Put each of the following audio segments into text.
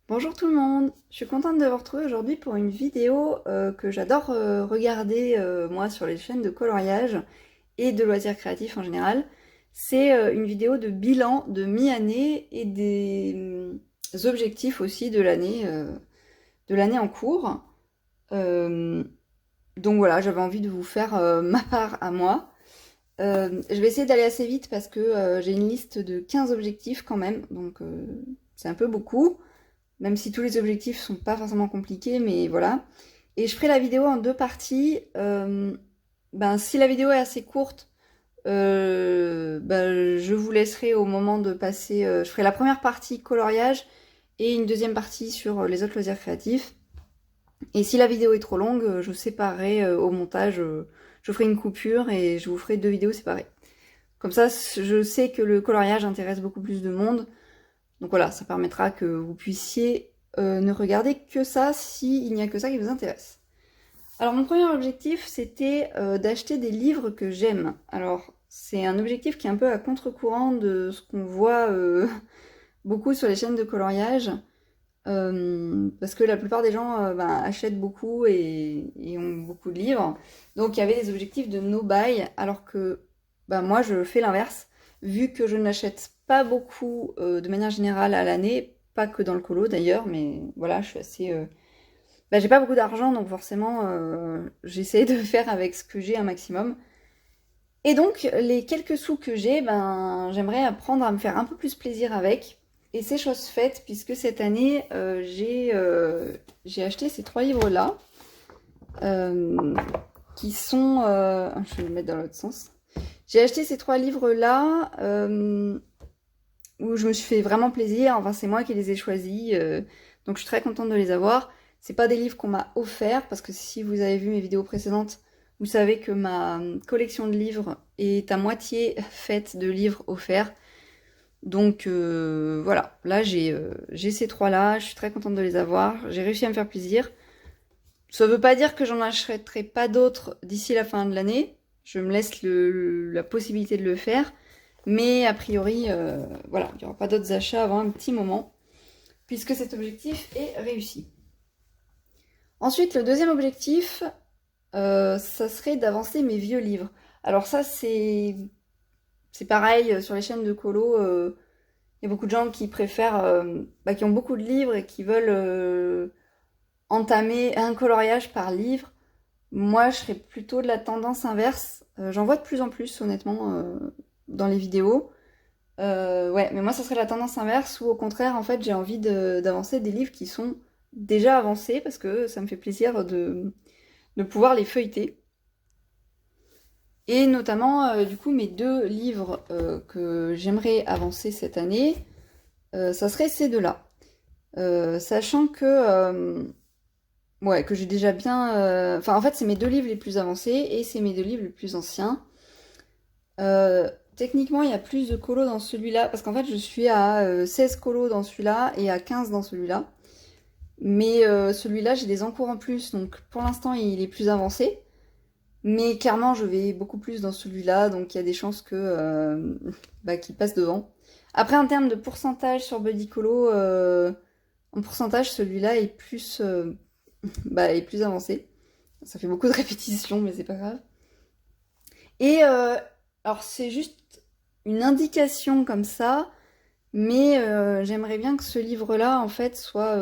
Bonjour tout le monde, je suis contente de vous retrouver aujourd'hui pour une vidéo que j'adore regarder moi sur les chaînes de coloriage et de loisirs créatifs en général. C'est une vidéo de bilan de mi-année et des objectifs aussi de l'année en cours. Euh, donc voilà, j'avais envie de vous faire ma part à moi. Je vais essayer d'aller assez vite parce que j'ai une liste de 15 objectifs quand même, donc c'est un peu beaucoup. Même si tous les objectifs sont pas forcément compliqués, mais voilà. Et je ferai la vidéo en deux parties. Si la vidéo est assez courte, je vous laisserai au moment de passer. Je ferai la première partie coloriage et une deuxième partie sur les autres loisirs créatifs. Et si la vidéo est trop longue, je séparerai au montage. Je ferai une coupure et je vous ferai deux vidéos séparées. Comme ça, je sais que le coloriage intéresse beaucoup plus de monde. Donc voilà, ça permettra que vous puissiez ne regarder que ça s'il n'y a que ça qui vous intéresse. Alors mon premier objectif, c'était d'acheter des livres que j'aime. Alors c'est un objectif qui est un peu à contre-courant de ce qu'on voit beaucoup sur les chaînes de coloriage. Parce que la plupart des gens achètent beaucoup et ont beaucoup de livres. Donc il y avait des objectifs de no-buy, alors que moi je fais l'inverse. Vu que je n'achète pas beaucoup de manière générale à l'année, pas que dans le colo d'ailleurs, mais voilà, je suis assez... j'ai pas beaucoup d'argent, donc forcément j'essaie de faire avec ce que j'ai un maximum. Et donc les quelques sous que j'ai, j'aimerais apprendre à me faire un peu plus plaisir avec. Et c'est chose faite, puisque cette année, j'ai acheté ces trois livres-là, qui sont... je vais le mettre dans l'autre sens. J'ai acheté ces trois livres-là, où je me suis fait vraiment plaisir. Enfin, c'est moi qui les ai choisis, donc je suis très contente de les avoir. C'est pas des livres qu'on m'a offerts, parce que si vous avez vu mes vidéos précédentes, vous savez que ma collection de livres est à moitié faite de livres offerts. Donc voilà, là j'ai ces trois-là, je suis très contente de les avoir, j'ai réussi à me faire plaisir. Ça veut pas dire que j'en achèterai pas d'autres d'ici la fin de l'année, je me laisse la possibilité de le faire, mais a priori, voilà, il n'y aura pas d'autres achats avant un petit moment, puisque cet objectif est réussi. Ensuite, le deuxième objectif, ça serait d'avancer mes vieux livres. Alors ça, c'est pareil, sur les chaînes de colo, il y a beaucoup de gens qui préfèrent, qui ont beaucoup de livres et qui veulent entamer un coloriage par livre. Moi, je serais plutôt de la tendance inverse. J'en vois de plus en plus, honnêtement, dans les vidéos. Ouais, mais moi, ça serait la tendance inverse où, au contraire, en fait, j'ai envie d'avancer des livres qui sont déjà avancés parce que ça me fait plaisir de pouvoir les feuilleter. Et notamment, du coup, mes deux livres que j'aimerais avancer cette année, ça serait ces deux-là. Sachant que j'ai déjà bien... en fait, c'est mes deux livres les plus avancés et c'est mes deux livres les plus anciens. Techniquement, il y a plus de colos dans celui-là, parce qu'en fait, je suis à 16 colos dans celui-là et à 15 dans celui-là. Mais celui-là, j'ai des encours en plus, donc pour l'instant, il est plus avancé. Mais clairement, je vais beaucoup plus dans celui-là, donc il y a des chances que qu'il passe devant. Après, en termes de pourcentage sur Buddy Colo, en pourcentage, celui-là est plus, est plus avancé. Ça fait beaucoup de répétitions, mais c'est pas grave. Et alors, c'est juste une indication comme ça, mais j'aimerais bien que ce livre-là, en fait, soit...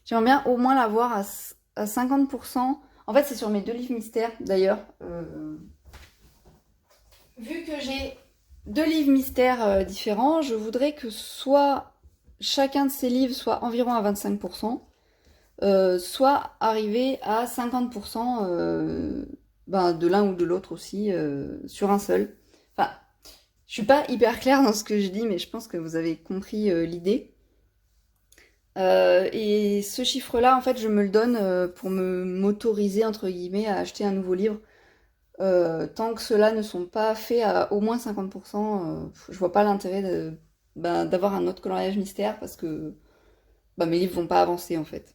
j'aimerais bien au moins l'avoir à 50%. En fait, c'est sur mes deux livres mystères, d'ailleurs. Vu que j'ai deux livres mystères différents, je voudrais que soit chacun de ces livres soit environ à 25%, soit arriver à 50% de l'un ou de l'autre aussi, sur un seul. Enfin, je suis pas hyper claire dans ce que je dis, mais je pense que vous avez compris l'idée. Et ce chiffre-là, en fait, je me le donne pour m'autoriser, entre guillemets, à acheter un nouveau livre. Tant que ceux-là ne sont pas faits à au moins 50%, je vois pas l'intérêt d'avoir un autre coloriage mystère parce que mes livres vont pas avancer en fait.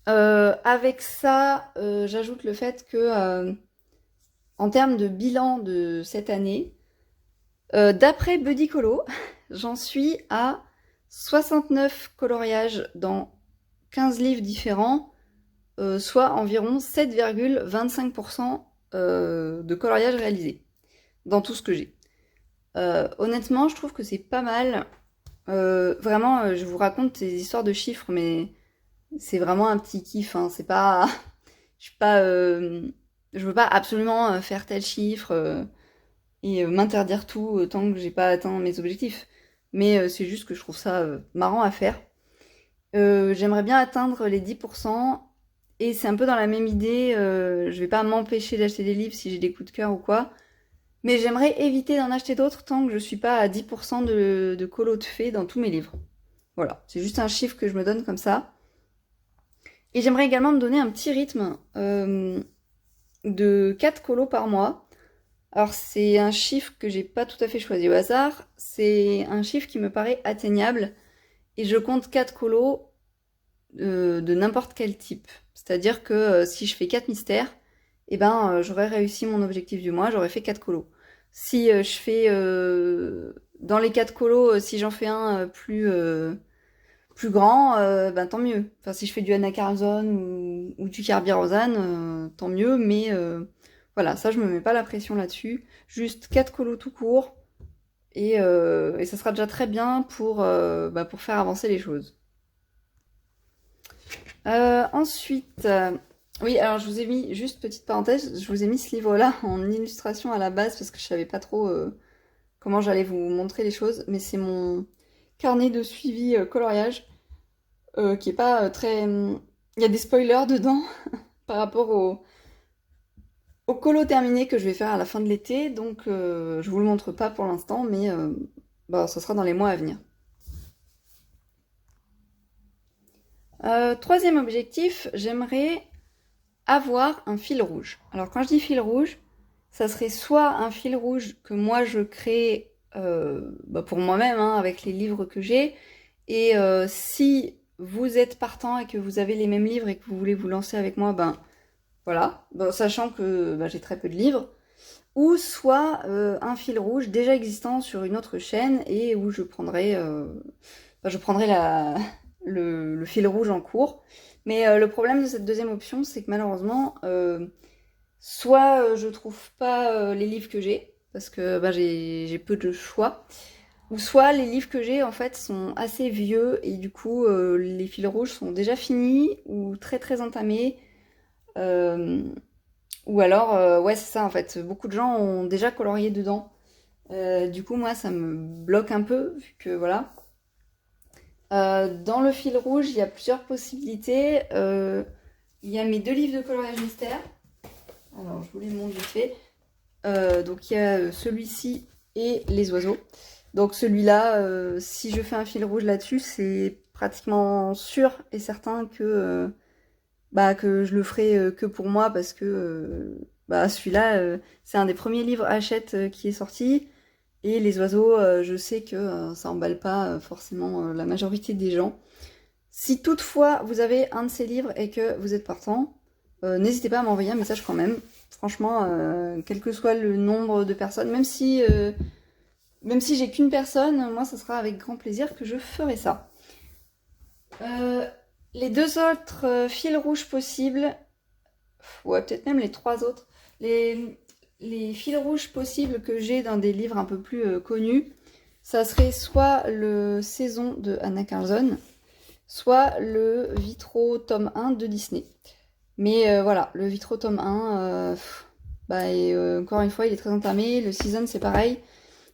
Avec ça, j'ajoute le fait que en termes de bilan de cette année, d'après Buddy Colo, j'en suis à 69 coloriages dans 15 livres différents, soit environ 7,25% de coloriage réalisé dans tout ce que j'ai. Honnêtement, je trouve que c'est pas mal. Vraiment, je vous raconte des histoires de chiffres, mais c'est vraiment un petit kiff. Hein. C'est pas, je suis pas, je veux pas absolument faire tel chiffre et m'interdire tout tant que j'ai pas atteint mes objectifs. Mais c'est juste que je trouve ça marrant à faire. J'aimerais bien atteindre les 10%. Et c'est un peu dans la même idée, je vais pas m'empêcher d'acheter des livres si j'ai des coups de cœur ou quoi. Mais j'aimerais éviter d'en acheter d'autres tant que je suis pas à 10% de colo de fées dans tous mes livres. Voilà, c'est juste un chiffre que je me donne comme ça. Et j'aimerais également me donner un petit rythme de 4 colos par mois. Alors c'est un chiffre que j'ai pas tout à fait choisi au hasard, c'est un chiffre qui me paraît atteignable et je compte 4 colos de n'importe quel type. C'est-à-dire que si je fais 4 mystères, eh ben j'aurais réussi mon objectif du mois, j'aurais fait 4 colos. Si je fais dans les 4 colos, si j'en fais un plus grand, ben tant mieux. Enfin si je fais du Anna Carlson ou du Carby Rosanne, tant mieux, mais voilà, ça je me mets pas la pression là-dessus. Juste 4 colos tout court et ça sera déjà très bien pour faire avancer les choses. Ensuite, oui, alors je vous ai mis, juste petite parenthèse, je vous ai mis ce livre-là en illustration à la base parce que je savais pas trop comment j'allais vous montrer les choses, mais c'est mon carnet de suivi coloriage qui est pas très... Il y a des spoilers dedans par rapport au colo terminé que je vais faire à la fin de l'été, donc je vous le montre pas pour l'instant, mais ça sera dans les mois à venir. Troisième objectif, j'aimerais avoir un fil rouge. Alors quand je dis fil rouge, ça serait soit un fil rouge que moi je crée pour moi-même hein, avec les livres que j'ai, et si vous êtes partant et que vous avez les mêmes livres et que vous voulez vous lancer avec moi, ben voilà, sachant que j'ai très peu de livres, ou soit un fil rouge déjà existant sur une autre chaîne et où je prendrai le fil rouge en cours. Mais le problème de cette deuxième option, c'est que malheureusement, soit je trouve pas les livres que j'ai, parce que j'ai peu de choix, ou soit les livres que j'ai en fait sont assez vieux et du coup les fils rouges sont déjà finis ou très très entamés. Ou alors, ouais c'est ça en fait, beaucoup de gens ont déjà colorié dedans. Du coup moi ça me bloque un peu, vu que voilà. Dans le fil rouge, il y a plusieurs possibilités. Il y a mes 2 livres de coloriage mystère. Alors, je vous les montre vite fait. Donc, il y a celui-ci et les oiseaux. Donc, celui-là, si je fais un fil rouge là-dessus, c'est pratiquement sûr et certain que je le ferai que pour moi parce que celui-là, c'est un des premiers livres Hachette qui est sorti. Et les oiseaux, je sais que ça emballe pas forcément la majorité des gens. Si toutefois vous avez un de ces livres et que vous êtes partant, n'hésitez pas à m'envoyer un message quand même. Franchement, quel que soit le nombre de personnes, même si j'ai qu'une personne, moi ça sera avec grand plaisir que je ferai ça. Les 2 autres fils rouges possibles, ouais peut-être même les 3 autres, les fils rouges possibles que j'ai dans des livres un peu plus connus, ça serait soit le Saison de Anna Carlson, soit le Vitro tome 1 de Disney. Mais voilà, le Vitro tome 1, encore une fois, il est très entamé. Le Season, c'est pareil.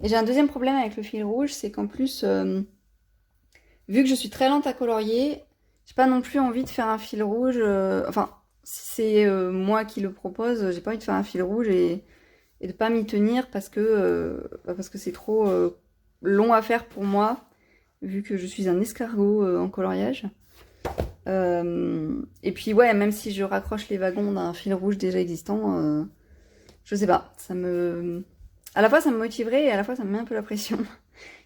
Et j'ai un deuxième problème avec le fil rouge, c'est qu'en plus, vu que je suis très lente à colorier, j'ai pas non plus envie de faire un fil rouge. Si c'est moi qui le propose, j'ai pas envie de faire un fil rouge et de pas m'y tenir parce que c'est trop long à faire pour moi, vu que je suis un escargot en coloriage. Et puis ouais, même si je raccroche les wagons d'un fil rouge déjà existant, je sais pas, à la fois ça me motiverait et à la fois ça me met un peu la pression.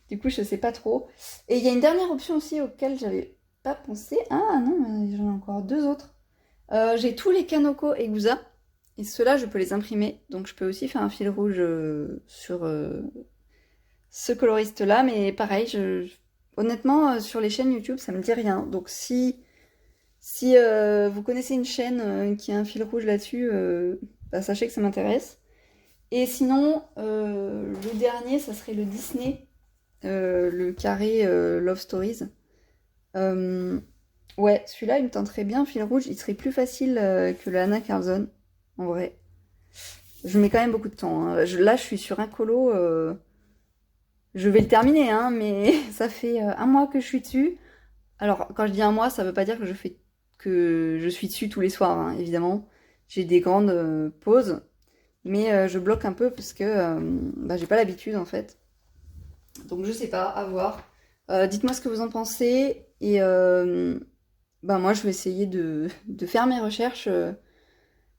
Du coup, je sais pas trop. Et il y a une dernière option aussi auquel j'avais pas pensé. Ah non, j'en ai encore 2 autres. J'ai tous les Kanoko Egusa. Et ceux-là, je peux les imprimer. Donc je peux aussi faire un fil rouge sur ce coloriste-là. Mais pareil, honnêtement, sur les chaînes YouTube, ça me dit rien. Donc si vous connaissez une chaîne qui a un fil rouge là-dessus, bah, sachez que ça m'intéresse. Et sinon, le dernier, ça serait le Disney, le carré Love Stories. Ouais, celui-là, il me tenterait bien, fil rouge. Il serait plus facile que le Anna Carlson, en vrai. Je mets quand même beaucoup de temps. Hein. Là, je suis sur un colo. Je vais le terminer, hein, mais ça fait un mois que je suis dessus. Alors, quand je dis un mois, ça veut pas dire que je suis dessus tous les soirs, hein, évidemment. J'ai des grandes pauses, mais je bloque un peu parce que bah, j'ai pas l'habitude en fait. Donc je sais pas, à voir. Dites-moi ce que vous en pensez et bah, moi je vais essayer de faire mes recherches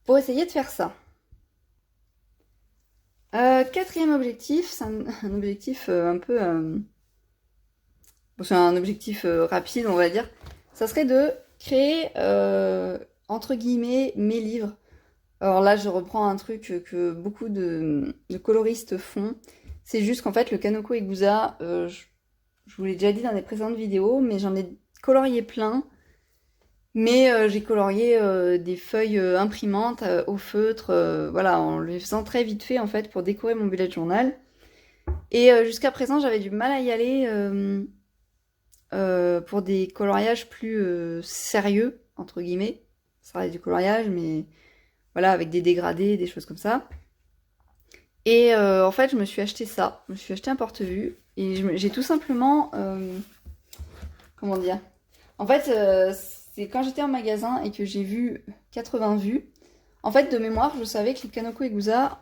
pour essayer de faire ça. Quatrième objectif, c'est un objectif un peu... bon, c'est un objectif rapide, on va dire. Ça serait de créer, entre guillemets, mes livres. Alors là, je reprends un truc que beaucoup de coloristes font. C'est juste qu'en fait, le Kanoko Egusa, je vous l'ai déjà dit dans les précédentes vidéos, mais j'en ai colorié plein. Mais j'ai colorié des feuilles imprimantes au feutre, voilà, en les faisant très vite fait en fait pour décorer mon bullet journal. Et jusqu'à présent, j'avais du mal à y aller pour des coloriages plus sérieux, entre guillemets. Ça reste du coloriage, mais voilà, avec des dégradés, des choses comme ça. Et en fait, je me suis acheté ça. Je me suis acheté un porte-vue. Et j'ai tout simplement... comment dire? En fait, c'est quand j'étais en magasin et que j'ai vu 80 vues. En fait, de mémoire, je savais que les Kanoko Egusa,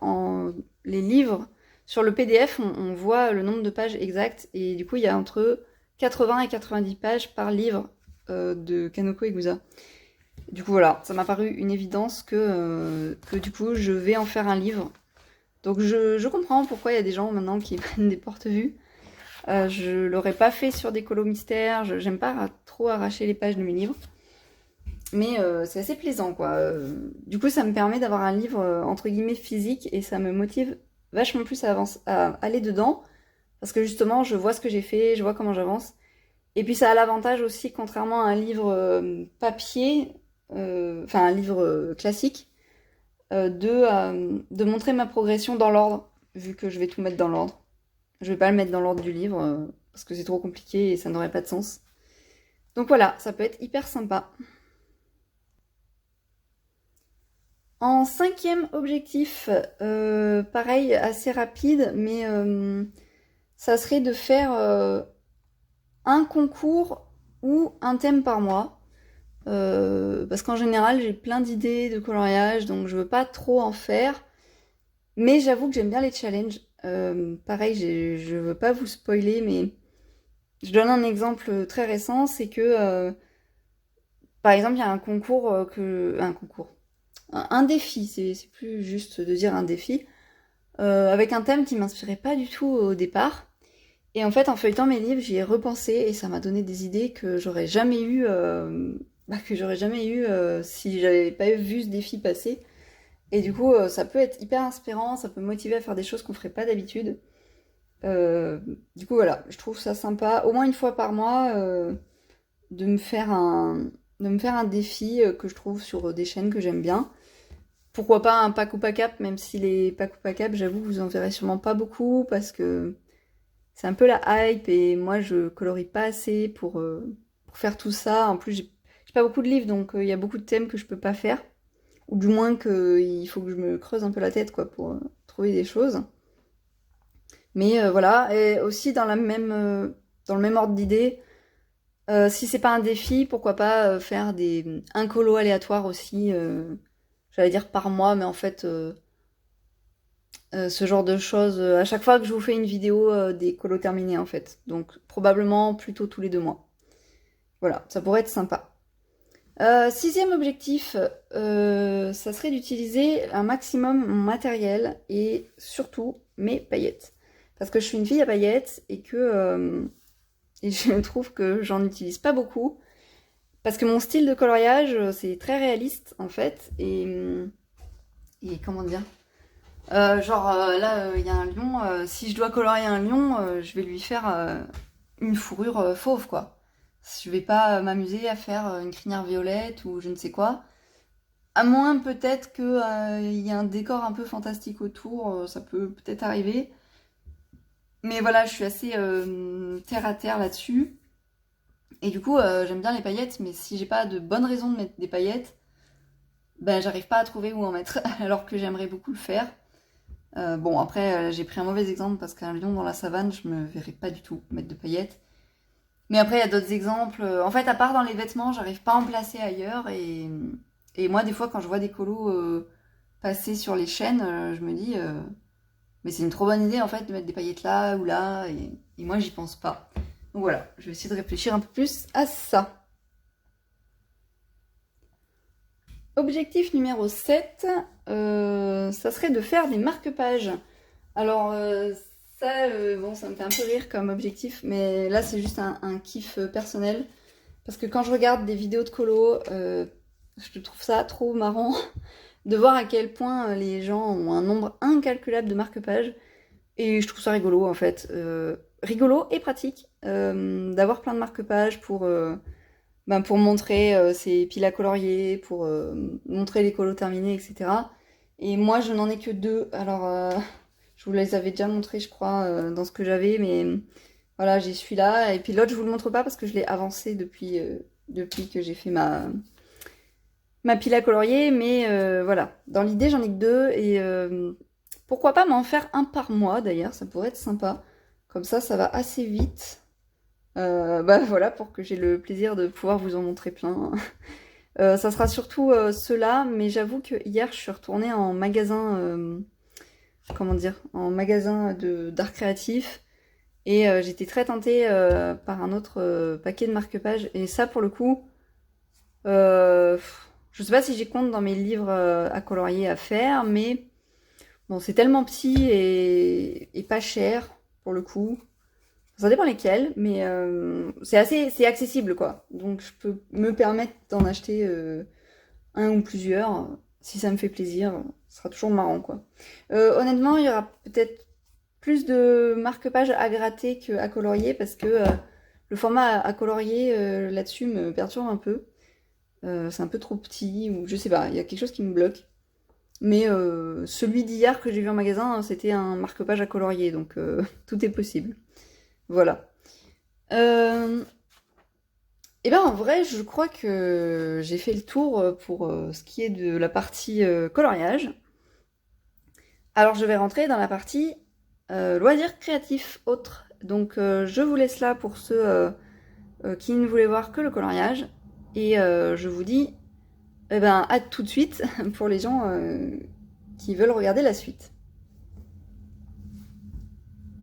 les livres, sur le PDF, on voit le nombre de pages exact. Et du coup, il y a entre 80 et 90 pages par livre de Kanoko Egusa. Du coup, voilà, ça m'a paru une évidence que du coup, je vais en faire un livre. Donc, je comprends pourquoi il y a des gens maintenant qui prennent des porte-vues. Je l'aurais pas fait sur des colos mystères. J'aime pas trop arracher les pages de mes livres. Mais c'est assez plaisant, quoi. Du coup, ça me permet d'avoir un livre, entre guillemets, physique. Et ça me motive vachement plus à aller dedans. Parce que justement, je vois ce que j'ai fait, je vois comment j'avance. Et puis ça a l'avantage aussi, contrairement à un livre papier, enfin un livre classique, de montrer ma progression dans l'ordre, vu que je vais tout mettre dans l'ordre. Je vais pas le mettre dans l'ordre du livre, parce que c'est trop compliqué et ça n'aurait pas de sens. Donc voilà, ça peut être hyper sympa. En cinquième objectif, pareil, assez rapide, mais ça serait de faire un concours ou un thème par mois. Parce qu'en général, j'ai plein d'idées de coloriage, donc je veux pas trop en faire. Mais j'avoue que j'aime bien les challenges. Pareil, je veux pas vous spoiler, mais je donne un exemple très récent, c'est que, par exemple, il y a un concours un concours. Un défi, c'est plus juste de dire un défi, avec un thème qui m'inspirait pas du tout au départ. Et en fait, en feuilletant mes livres, j'y ai repensé et ça m'a donné des idées que j'aurais jamais eu, si j'avais pas vu ce défi passer. Et du coup, ça peut être hyper inspirant, ça peut me motiver à faire des choses qu'on ferait pas d'habitude. Du coup, voilà, je trouve ça sympa, au moins une fois par mois, de me faire un défi que je trouve sur des chaînes que j'aime bien. Pourquoi pas un pack ou pack up, même si les pack ou pack up, j'avoue, vous en verrez sûrement pas beaucoup parce que c'est un peu la hype et moi je colorie pas assez pour faire tout ça. En plus, j'ai pas beaucoup de livres donc il y a beaucoup de thèmes que je peux pas faire. Ou du moins qu'il faut que je me creuse un peu la tête quoi pour trouver des choses. Mais voilà, et aussi dans le même ordre d'idée, si c'est pas un défi, pourquoi pas faire un colo aléatoire aussi, j'allais dire par mois, mais en fait, ce genre de choses, à chaque fois que je vous fais une vidéo des colos terminés en fait. Donc probablement plutôt tous les 2 mois. Voilà, ça pourrait être sympa. Sixième objectif, ça serait d'utiliser un maximum mon matériel et surtout mes paillettes. Parce que je suis une fille à paillettes et et je trouve que j'en utilise pas beaucoup. Parce que mon style de coloriage, c'est très réaliste en fait. Et comment dire? Là, il y a un lion. Si je dois colorier un lion, je vais lui faire une fourrure fauve, quoi. Je vais pas m'amuser à faire une crinière violette ou je ne sais quoi. À moins peut-être que y a un décor un peu fantastique autour, ça peut peut-être arriver. Mais voilà, je suis assez terre à terre là-dessus. Et du coup, j'aime bien les paillettes, mais si j'ai pas de bonnes raisons de mettre des paillettes, ben j'arrive pas à trouver où en mettre, alors que j'aimerais beaucoup le faire. Bon, après, j'ai pris un mauvais exemple parce qu'un lion dans la savane, je me verrais pas du tout mettre de paillettes. Mais après, il y a d'autres exemples. En fait, à part dans les vêtements, j'arrive pas à en placer ailleurs. Et moi, des fois, quand je vois des colos passer sur les chaînes, je me dis, mais c'est une trop bonne idée en fait de mettre des paillettes là ou là. Et moi, j'y pense pas. Donc voilà, je vais essayer de réfléchir un peu plus à ça. Objectif numéro 7, ça serait de faire des marque-pages. Alors ça, bon, ça me fait un peu rire comme objectif, mais là c'est juste un kiff personnel. Parce que quand je regarde des vidéos de colo, je trouve ça trop marrant de voir à quel point les gens ont un nombre incalculable de marque-pages. Et je trouve ça rigolo en fait. Rigolo et pratique d'avoir plein de marque-pages pour montrer ses piles à colorier, pour montrer les colos terminés, etc. Et moi, je n'en ai que 2. Alors, je vous les avais déjà montrés, je crois, dans ce que j'avais, mais voilà, j'ai celui-là. Et puis l'autre, je vous le montre pas parce que je l'ai avancé depuis que j'ai fait ma pile à colorier. Mais voilà, dans l'idée, j'en ai que 2. Et pourquoi pas m'en faire un par mois, d'ailleurs, ça pourrait être sympa. Comme ça va assez vite. Bah voilà, pour que j'ai le plaisir de pouvoir vous en montrer plein. Ça sera surtout ceux-là, mais j'avoue que hier je suis retournée en magasin, comment dire, en magasin d'art créatif, et j'étais très tentée par un autre paquet de marque-pages, et ça pour le coup, je sais pas si j'y compte dans mes livres à colorier à faire, mais bon, c'est tellement petit et pas cher pour le coup. Ça dépend lesquels, mais c'est accessible quoi. Donc je peux me permettre d'en acheter un ou plusieurs si ça me fait plaisir. Ce sera toujours marrant quoi. Honnêtement, il y aura peut-être plus de marque-pages à gratter qu'à colorier parce que le format à colorier là-dessus me perturbe un peu. C'est un peu trop petit ou je sais pas, il y a quelque chose qui me bloque. Mais celui d'hier que j'ai vu en magasin, c'était un marque-page à colorier, donc tout est possible. Voilà. Et ben en vrai, je crois que j'ai fait le tour pour ce qui est de la partie coloriage. Alors je vais rentrer dans la partie loisirs créatifs autres. Donc je vous laisse là pour ceux qui ne voulaient voir que le coloriage. Et je vous dis eh ben, à tout de suite pour les gens qui veulent regarder la suite.